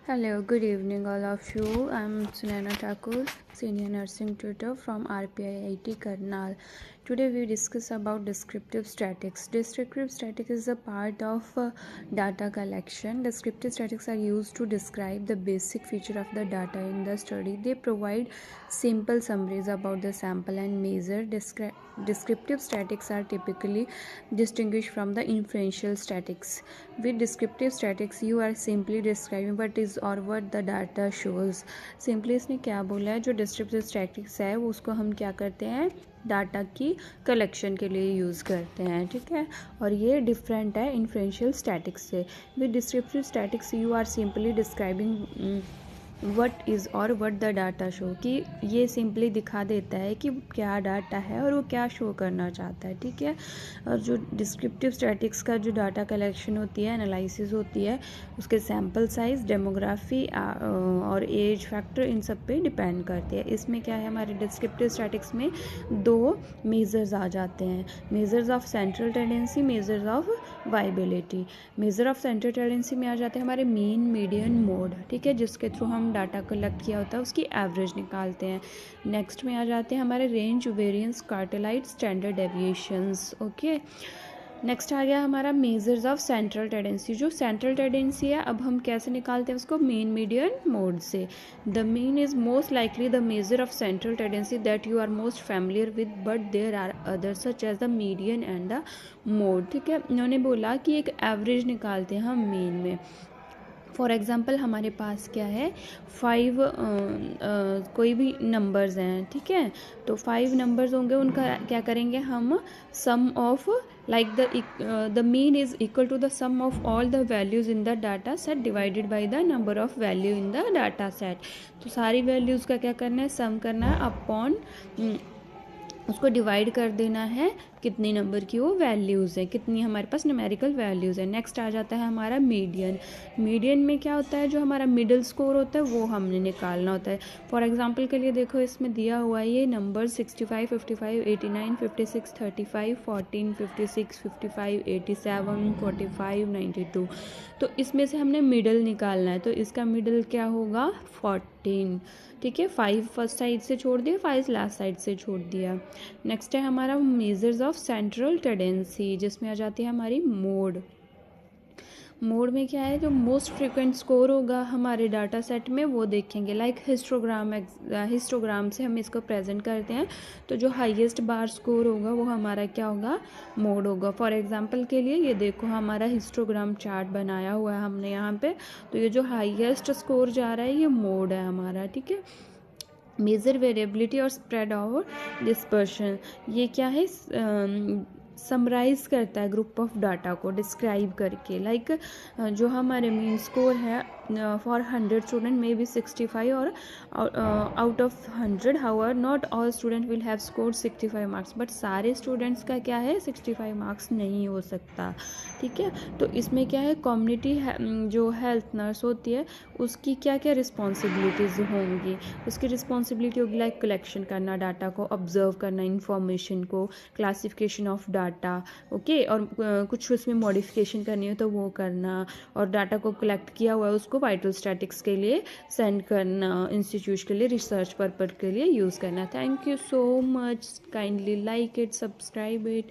Hello, good evening, all of you. I'm Sunana Thakur, Senior Nursing Tutor from RPIIT Karnal. Today we discuss about descriptive statistics. Descriptive statistics is a part of data collection. Descriptive statistics are used to describe the basic feature of the data in the study. They provide simple summaries about the sample and measure. Descriptive statistics are typically distinguished from the inferential statistics. With descriptive statistics, you are simply describing what is और what the data shows. Simply इसने क्या बोला है, जो descriptive statistics है वो उसको हम क्या करते हैं, डाटा की कलेक्शन के लिए यूज़ करते हैं. ठीक है, और ये डिफरेंट है इन्फ्रेंशियल स्टैटिक्स से. With descriptive statistics you are simply describing what is और वट द डाटा शो, कि ये सिंपली दिखा देता है कि क्या डाटा है और वो क्या शो करना चाहता है. ठीक है, और जो डिस्क्रिप्टिव स्टैटिक्स का जो डाटा कलेक्शन होती है, एनालिसिस होती है, उसके सैम्पल साइज, डेमोग्राफी और एज फैक्टर इन सब पे डिपेंड करती है. इसमें क्या है, हमारे डिस्क्रिप्टिव स्टैटिक्स में दो मेजर्स आ जाते हैं, measures of central tendency, measures of viability. Major of central tendency में आ जाते हैं हमारे मीन, मीडियन, मोड. ठीक है, जिसके थ्रू हम डाटा कलेक्ट किया होता है उसकी एवरेज निकालते हैं. नेक्स्ट में आ जाते हैं हमारे range, variance, quartile, standard deviations. Okay, next आ गया हमारा मेजर्स ऑफ सेंट्रल टेंडेंसी. जो सेंट्रल टेंडेंसी है, अब हम कैसे निकालते हैं उसको, मेन, मीडियन, मोड से. The mean is most likely the measure of central tendency that you are most familiar with, but there are other such as the median and the mode. ठीक है, उन्होंने बोला कि एक एवरेज निकालते हैं हम मीन में. फॉर एग्ज़ाम्पल हमारे पास क्या है, 5 कोई भी नंबर्स हैं. ठीक है, तो 5 नंबर्स होंगे, उनका क्या करेंगे हम, सम of like the mean is equal to the sum of all the values in the data set divided by the number of value in the data set. तो सारी वैल्यूज़ का क्या करना है, सम करना है अपॉन उसको डिवाइड कर देना है कितनी नंबर की वो वैल्यूज़ हैं, कितनी हमारे पास न्यूमेरिकल वैल्यूज़ हैं. नेक्स्ट आ जाता है हमारा मीडियन. मीडियन में क्या होता है, जो हमारा मिडिल स्कोर होता है वो हमने निकालना होता है. फॉर एग्जांपल के लिए देखो, इसमें दिया हुआ है ये नंबर 65, 55, 89, 56, 35, 14, 56, 55, 87, 45, 92. तो इसमें से हमने मिडल निकालना है, तो इसका मिडल क्या होगा, 14. ठीक है, 5 फर्स्ट साइड से छोड़ दिया, 5 लास्ट साइड से छोड़ दिया. नेक्स्ट है हमारा मेजर्स ऑफ सेंट्रल टेंडेंसी, जिसमें आ जाती है हमारी मोड. मोड में क्या है, जो मोस्ट फ्रिक्वेंट स्कोर होगा हमारे डाटा सेट में वो देखेंगे. लाइक हिस्टोग्राम से हम इसको प्रेजेंट करते हैं, तो जो हाईएस्ट बार स्कोर होगा वो हमारा क्या होगा, मोड होगा. फॉर एग्जांपल के लिए ये देखो, हमारा हिस्टोग्राम चार्ट बनाया हुआ है हमने यहाँ पे, तो ये जो हाईएस्ट स्कोर जा रहा है ये मोड है हमारा. ठीक है, मेजर वेरिएबिलिटी और स्प्रेड ऑफ डिस्पर्शन, ये क्या है, समराइज करता है ग्रुप ऑफ डाटा को डिस्क्राइब करके. लाइक जो हमारे मीन स्कोर है फॉर 100 स्टूडेंट मे बी 65 और out of 100, however not all student will have scored 65 marks, but सारे स्टूडेंट्स का क्या है, 65 मार्क्स नहीं हो सकता. ठीक है, तो इसमें क्या है, कम्युनिटी जो हेल्थ नर्स होती है उसकी क्या क्या रिस्पॉन्सिबिलिटीज़ होंगी. उसकी रिस्पॉन्सिबिलिटी होगी लाइक कलेक्शन करना डाटा को, ऑब्जर्व करना इंफॉर्मेशन को, क्लासिफिकेशन ऑफ डाटा. ओके, और कुछ उसमें मॉडिफिकेशन करनी हो तो वो करना, और डाटा को कलेक्ट किया हुआ है उसको वाइटल स्टैटिक्स के लिए सेंड करना, इंस्टीट्यूट के लिए रिसर्च पर्पज के लिए यूज़ करना. Thank you so much, kindly like it, subscribe it.